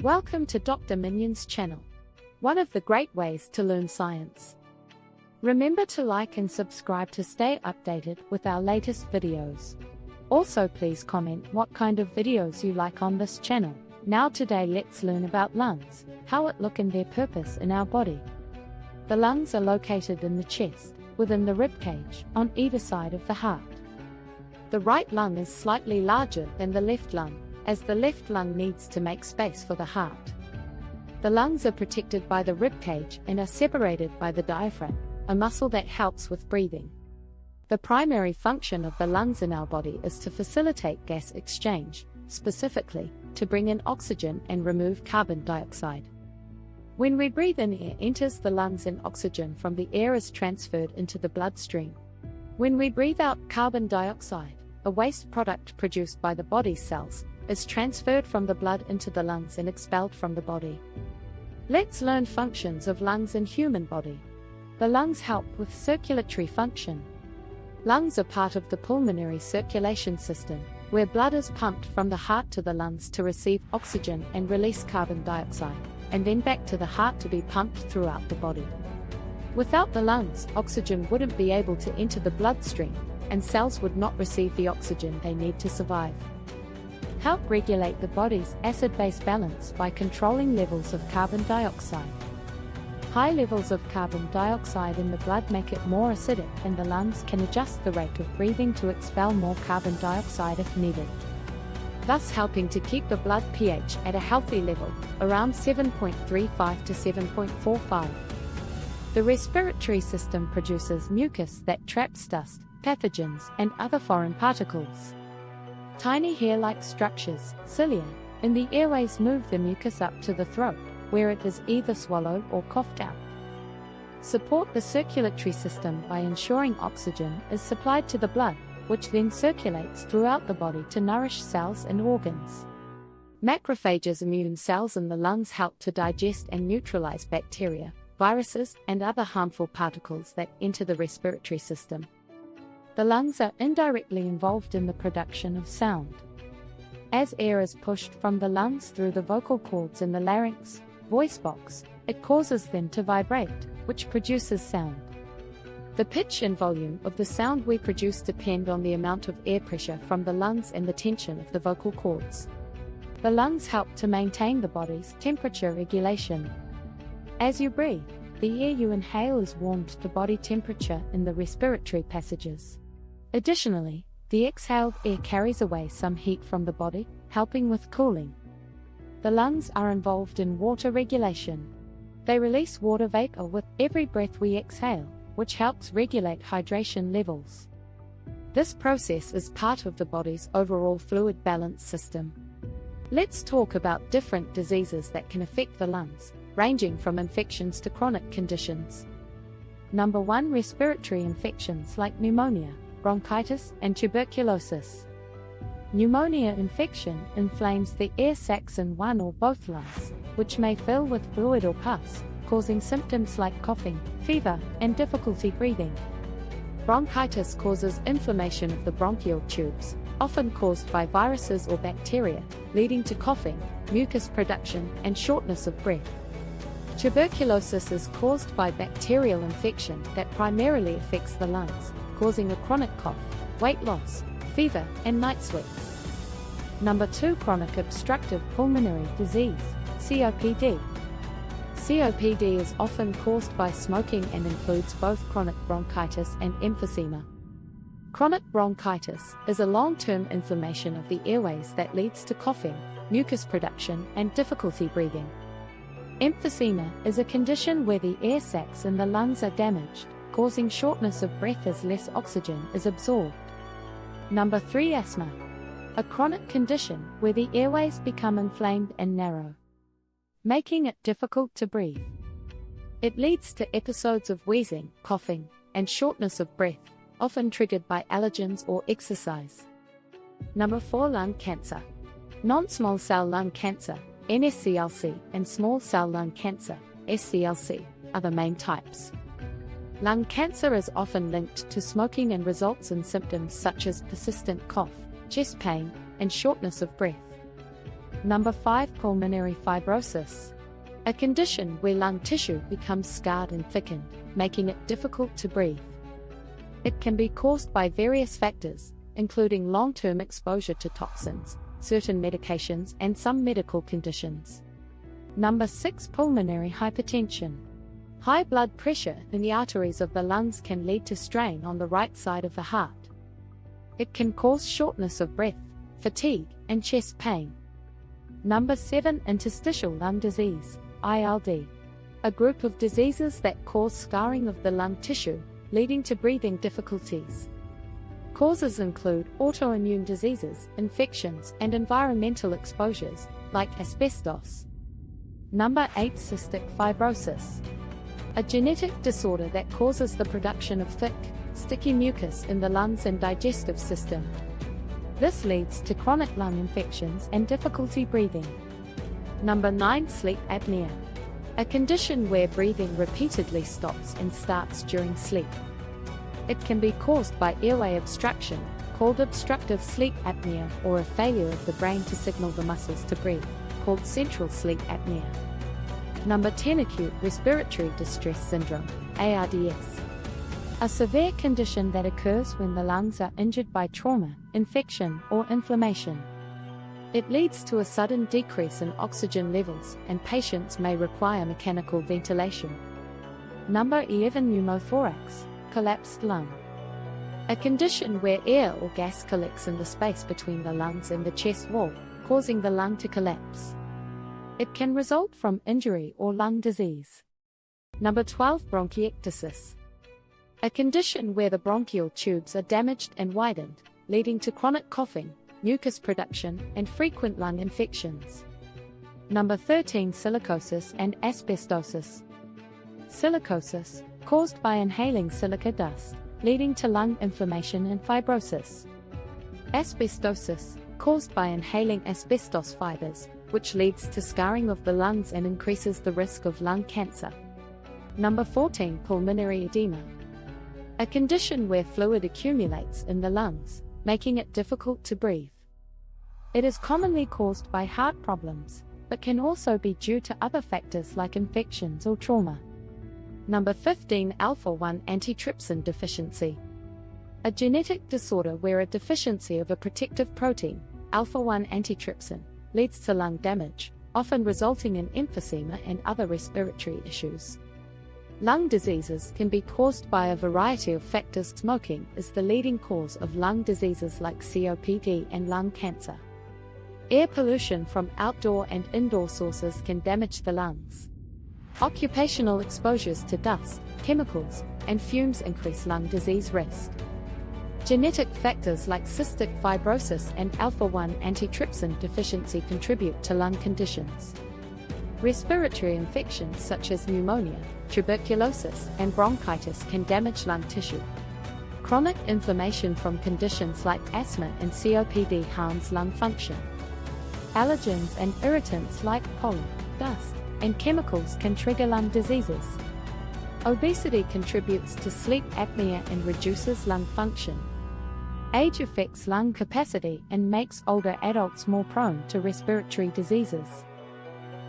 Welcome to Dr. Minion's channel, one of the great ways to learn science. Remember to like and subscribe to stay updated with our latest videos. Also please comment what kind of videos you like on this channel. Now today let's learn about lungs, how it look and their purpose in our body. The lungs are located in the chest, within the rib cage, on either side of the heart. The right lung is slightly larger than the left lung, as the left lung needs to make space for the heart. The lungs are protected by the rib cage and are separated by the diaphragm, a muscle that helps with breathing. The primary function of the lungs in our body is to facilitate gas exchange, specifically, to bring in oxygen and remove carbon dioxide. When we breathe in, air enters the lungs and oxygen from the air is transferred into the bloodstream. When we breathe out carbon dioxide, a waste product produced by the body's cells, is transferred from the blood into the lungs and expelled from the body. Let's learn functions of lungs in human body. The lungs help with circulatory function. Lungs are part of the pulmonary circulation system, where blood is pumped from the heart to the lungs to receive oxygen and release carbon dioxide, and then back to the heart to be pumped throughout the body. Without the lungs, oxygen wouldn't be able to enter the bloodstream, and cells would not receive the oxygen they need to survive. Help regulate the body's acid-base balance by controlling levels of carbon dioxide. High levels of carbon dioxide in the blood make it more acidic, and the lungs can adjust the rate of breathing to expel more carbon dioxide if needed, thus helping to keep the blood pH at a healthy level, around 7.35 to 7.45. The respiratory system produces mucus that traps dust, pathogens, and other foreign particles. Tiny hair-like structures, cilia, in the airways move the mucus up to the throat, where it is either swallowed or coughed out. Support the circulatory system by ensuring oxygen is supplied to the blood, which then circulates throughout the body to nourish cells and organs. Macrophages, immune cells in the lungs, help to digest and neutralize bacteria, viruses, and other harmful particles that enter the respiratory system. The lungs are indirectly involved in the production of sound. As air is pushed from the lungs through the vocal cords in the larynx, voice box, it causes them to vibrate, which produces sound. The pitch and volume of the sound we produce depend on the amount of air pressure from the lungs and the tension of the vocal cords. The lungs help to maintain the body's temperature regulation. As you breathe, the air you inhale is warmed to body temperature in the respiratory passages. Additionally, the exhaled air carries away some heat from the body, helping with cooling. The lungs are involved in water regulation. They release water vapor with every breath we exhale, which helps regulate hydration levels. This process is part of the body's overall fluid balance system. Let's talk about different diseases that can affect the lungs, ranging from infections to chronic conditions. Number 1. Respiratory infections like pneumonia, bronchitis, and tuberculosis. Pneumonia infection inflames the air sacs in one or both lungs, which may fill with fluid or pus, causing symptoms like coughing, fever, and difficulty breathing. Bronchitis causes inflammation of the bronchial tubes, often caused by viruses or bacteria, leading to coughing, mucus production, and shortness of breath. Tuberculosis is caused by bacterial infection that primarily affects the lungs, causing a chronic cough, weight loss, fever, and night sweats. Number 2. Chronic obstructive pulmonary disease, COPD. COPD is often caused by smoking and includes both chronic bronchitis and emphysema. Chronic bronchitis is a long-term inflammation of the airways that leads to coughing, mucus production, and difficulty breathing. Emphysema is a condition where the air sacs in the lungs are damaged, causing shortness of breath as less oxygen is absorbed. Number 3. Asthma. A chronic condition where the airways become inflamed and narrow, making it difficult to breathe. It leads to episodes of wheezing, coughing, and shortness of breath, often triggered by allergens or exercise. Number 4. Lung cancer. Non-small cell lung cancer, NSCLC, and small cell lung cancer, SCLC, are the main types. Lung cancer is often linked to smoking and results in symptoms such as persistent cough, chest pain, and shortness of breath. Number 5. Pulmonary fibrosis. A condition where lung tissue becomes scarred and thickened, making it difficult to breathe. It can be caused by various factors, including long-term exposure to toxins, certain medications, and some medical conditions. Number 6. Pulmonary hypertension. High blood pressure in the arteries of the lungs can lead to strain on the right side of the heart. It can cause shortness of breath, fatigue, and chest pain. Number 7. Interstitial lung disease, ILD. A group of diseases that cause scarring of the lung tissue, leading to breathing difficulties. Causes include autoimmune diseases, infections, and environmental exposures, like asbestos. Number 8. Cystic fibrosis. A genetic disorder that causes the production of thick, sticky mucus in the lungs and digestive system. This leads to chronic lung infections and difficulty breathing. Number 9. Sleep apnea. A condition where breathing repeatedly stops and starts during sleep. It can be caused by airway obstruction, called obstructive sleep apnea, or a failure of the brain to signal the muscles to breathe, called central sleep apnea. Number 10. Acute respiratory distress syndrome, ARDS. A severe condition that occurs when the lungs are injured by trauma, infection, or inflammation. It leads to a sudden decrease in oxygen levels, and patients may require mechanical ventilation. Number 11. Pneumothorax, collapsed lung. A condition where air or gas collects in the space between the lungs and the chest wall, causing the lung to collapse. It can result from injury or lung disease. Number 12. Bronchiectasis. A condition where the bronchial tubes are damaged and widened, leading to chronic coughing, mucus production, and frequent lung infections. Number 13. Silicosis and asbestosis. Silicosis, caused by inhaling silica dust, leading to lung inflammation and fibrosis. Asbestosis, caused by inhaling asbestos fibers, which leads to scarring of the lungs and increases the risk of lung cancer. Number 14. Pulmonary edema. A condition where fluid accumulates in the lungs, making it difficult to breathe. It is commonly caused by heart problems, but can also be due to other factors like infections or trauma. Number 15. Alpha-1 antitrypsin deficiency. A genetic disorder where a deficiency of a protective protein, alpha-1 antitrypsin, leads to lung damage, often resulting in emphysema and other respiratory issues. Lung diseases can be caused by a variety of factors. Smoking is the leading cause of lung diseases like COPD and lung cancer. Air pollution from outdoor and indoor sources can damage the lungs. Occupational exposures to dust, chemicals, and fumes increase lung disease risk. Genetic factors like cystic fibrosis and alpha-1 antitrypsin deficiency contribute to lung conditions. Respiratory infections such as pneumonia, tuberculosis, and bronchitis can damage lung tissue. Chronic inflammation from conditions like asthma and COPD harms lung function. Allergens and irritants like pollen, dust, and chemicals can trigger lung diseases. Obesity contributes to sleep apnea and reduces lung function. Age affects lung capacity and makes older adults more prone to respiratory diseases.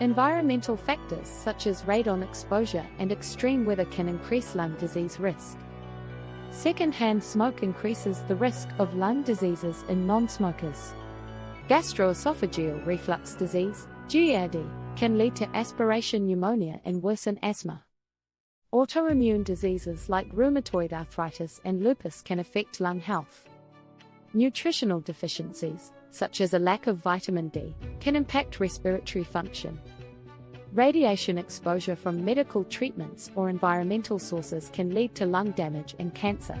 Environmental factors such as radon exposure and extreme weather can increase lung disease risk. Secondhand smoke increases the risk of lung diseases in non-smokers. Gastroesophageal reflux disease, GERD, can lead to aspiration pneumonia and worsen asthma. Autoimmune diseases like rheumatoid arthritis and lupus can affect lung health. Nutritional deficiencies, such as a lack of vitamin D, can impact respiratory function. Radiation exposure from medical treatments or environmental sources can lead to lung damage and cancer.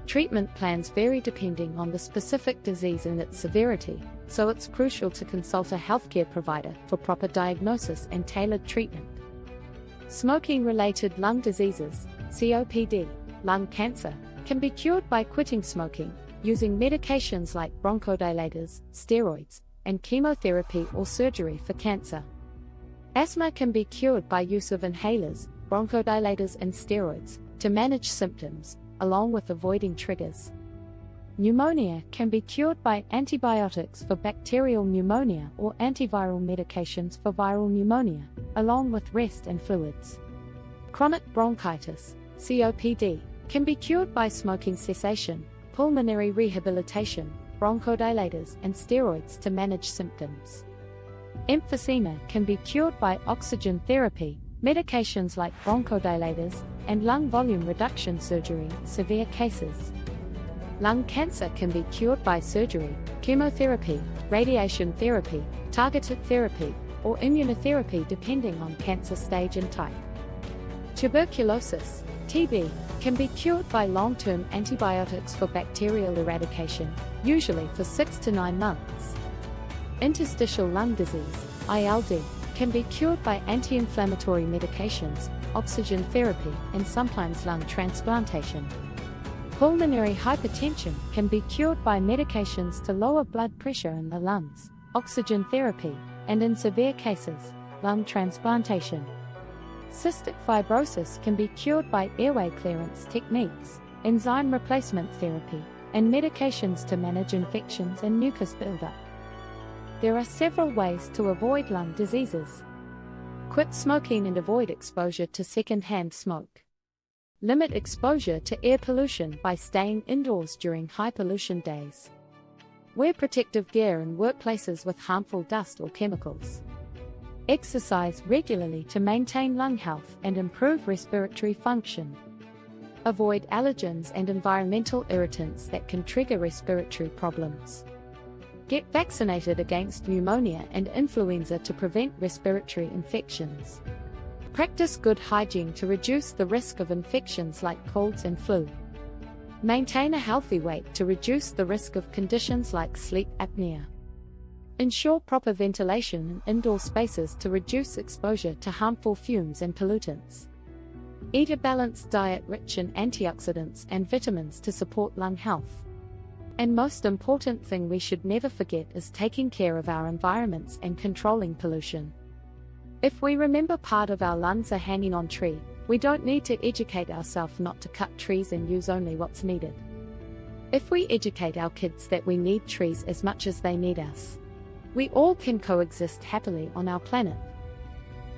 Treatment plans vary depending on the specific disease and its severity, so it's crucial to consult a healthcare provider for proper diagnosis and tailored treatment. Smoking-related lung diseases, COPD, lung cancer, can be cured by quitting smoking, using medications like bronchodilators, steroids, and chemotherapy or surgery for cancer. Asthma can be cured by use of inhalers, bronchodilators, and steroids to manage symptoms, along with avoiding triggers. Pneumonia can be cured by antibiotics for bacterial pneumonia or antiviral medications for viral pneumonia, along with rest and fluids. Chronic bronchitis, COPD, can be cured by smoking cessation, pulmonary rehabilitation, bronchodilators, and steroids to manage symptoms. Emphysema can be cured by oxygen therapy, medications like bronchodilators, and lung volume reduction surgery in severe cases. Lung cancer can be cured by surgery, chemotherapy, radiation therapy, targeted therapy, or immunotherapy depending on cancer stage and type. Tuberculosis, TB, can be cured by long-term antibiotics for bacterial eradication, usually for 6 to 9 months. Interstitial lung disease, ILD, can be cured by anti-inflammatory medications, oxygen therapy, and sometimes lung transplantation. Pulmonary hypertension can be cured by medications to lower blood pressure in the lungs, oxygen therapy, and in severe cases, lung transplantation. Cystic fibrosis can be cured by airway clearance techniques, enzyme replacement therapy, and medications to manage infections and mucus buildup. There are several ways to avoid lung diseases. Quit smoking and avoid exposure to second-hand smoke. Limit exposure to air pollution by staying indoors during high-pollution days. Wear protective gear in workplaces with harmful dust or chemicals. Exercise regularly to maintain lung health and improve respiratory function. Avoid allergens and environmental irritants that can trigger respiratory problems. Get vaccinated against pneumonia and influenza to prevent respiratory infections. Practice good hygiene to reduce the risk of infections like colds and flu. Maintain a healthy weight to reduce the risk of conditions like sleep apnea. Ensure proper ventilation in indoor spaces to reduce exposure to harmful fumes and pollutants. Eat a balanced diet rich in antioxidants and vitamins to support lung health. And most important thing we should never forget is taking care of our environments and controlling pollution. If we remember part of our lungs are hanging on tree, we don't need to educate ourselves not to cut trees and use only what's needed. If we educate our kids that we need trees as much as they need us, we all can coexist happily on our planet.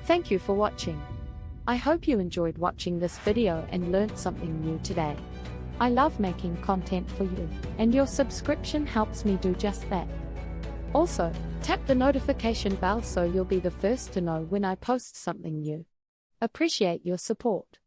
Thank you for watching. I hope you enjoyed watching this video and learned something new today. I love making content for you, and your subscription helps me do just that. Also, tap the notification bell so you'll be the first to know when I post something new. Appreciate your support.